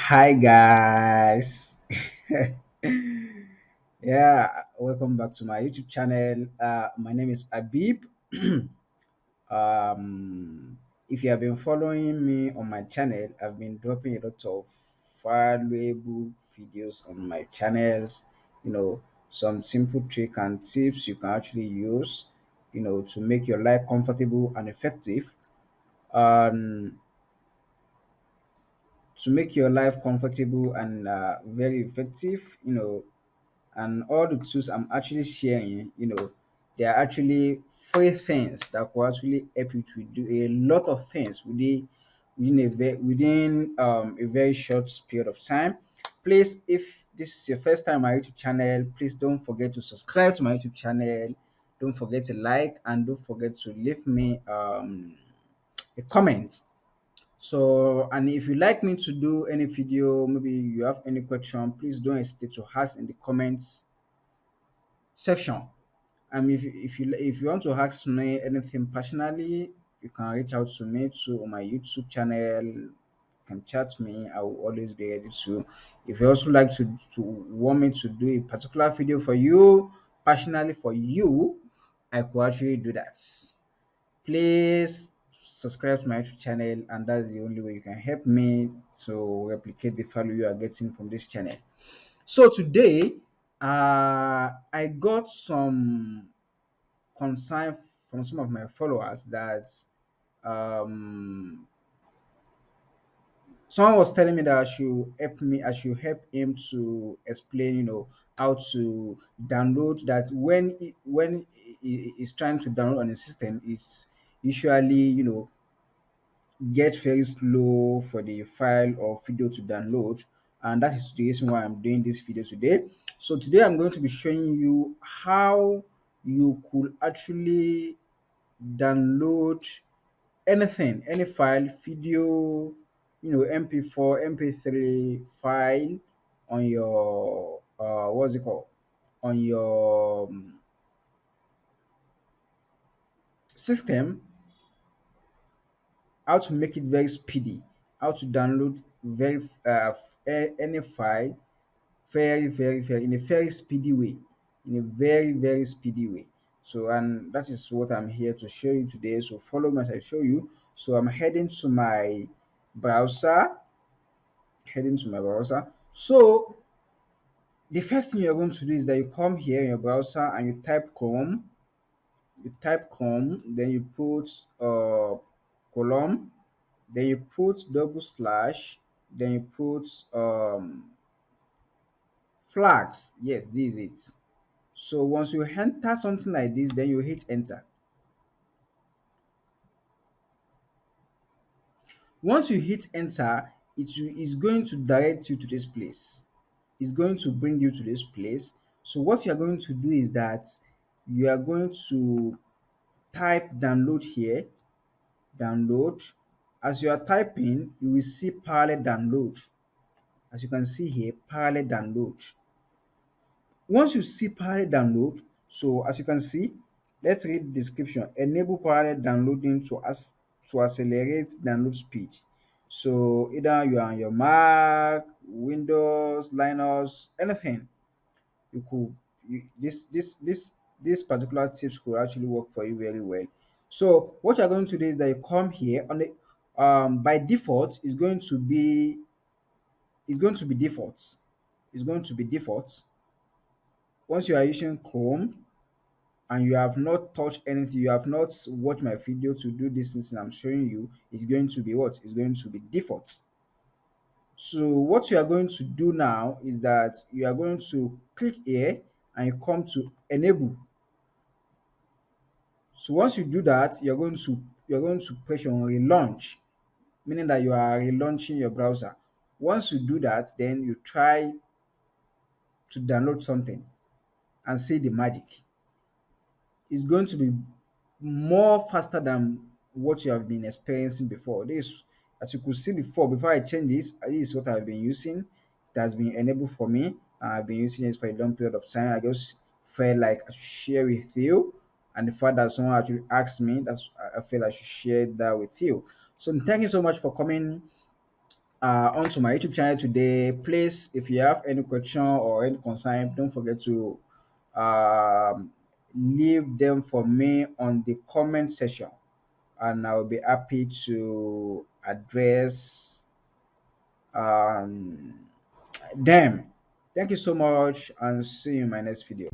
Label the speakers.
Speaker 1: Hi guys. Yeah, welcome back to my YouTube channel. My name is Abib. If you have been following me on my channel, I've been dropping a lot of valuable videos on my channels. Some simple trick and tips you can actually use, to make your life comfortable and effective. Um, to make your life comfortable and very effective, and all the tools I'm actually sharing, they are actually free things that will actually help you to do a lot of things within a very short period of time. Please, if this is your first time on my YouTube channel, please don't forget to subscribe to my YouTube channel. Don't forget to like and don't forget to leave me a comment. So, and if you like me to do any video, maybe you have any question, please don't hesitate to ask in the comments section. If you want to ask me anything personally, you can reach out to me to my YouTube channel. You can chat me. I will always be ready to. If you also like to want me to do a particular video for you, personally for you, I could actually do that. Please subscribe to my YouTube channel, and that's the only way you can help me to replicate the value you are getting from this channel. So today, I got some concern from some of my followers that um, someone was telling me that I should help him to explain, how to download that when he is trying to download on the system, it's usually, get very slow for the file or video to download, and that is the reason why I'm doing this video today. So today I'm going to be showing you how you could actually download anything, any file, video, mp4, mp3 file on your what's it called, on your system, how to make it very speedy, how to download any file very in a very speedy way, in a very speedy way. So, and that is what I'm here to show you today. So follow me as I show you. So I'm heading to my browser, So the first thing you're going to do is that you come here in your browser and you type Chrome. Then you put column, then you put double slash, then you put flags. Yes, this is it. So once you enter something like this, then you hit enter. Once you hit enter, is going to direct you to this place. It's going to bring you to this place. So what you are going to do is that you are going to type download here, download. As you are typing, you will see parallel download. As you can see here, parallel download. Once you see parallel download, so as you can see, let's read the description. Enable parallel downloading to accelerate download speed. So either you are on your Mac, Windows, Linux, anything, you could this particular tips could actually work for you very well. So what you're going to do is that you come here on the by default it's going to be default. It's going to be default. Once you are using Chrome and you have not touched anything, you have not watched my video to do this thing I'm showing you, it's going to be what? It's going to be default. So what you are going to do now is that you are going to click here and you come to enable. So once you do that, you're going to press on relaunch, meaning that you are relaunching your browser. Once you do that, then you try to download something and see the magic. It's going to be more faster than what you have been experiencing before. This, as you could see before I change this is what I've been using. It has been enabled for me. I've been using it for a long period of time. I just felt like I should share with you, and the fact that someone actually asked me, that's I feel I should share that with you. So thank you so much for coming onto my YouTube channel today. Please, if you have any question or any concern, don't forget to leave them for me on the comment section, and I will be happy to address them. Thank you so much, and see you in my next video.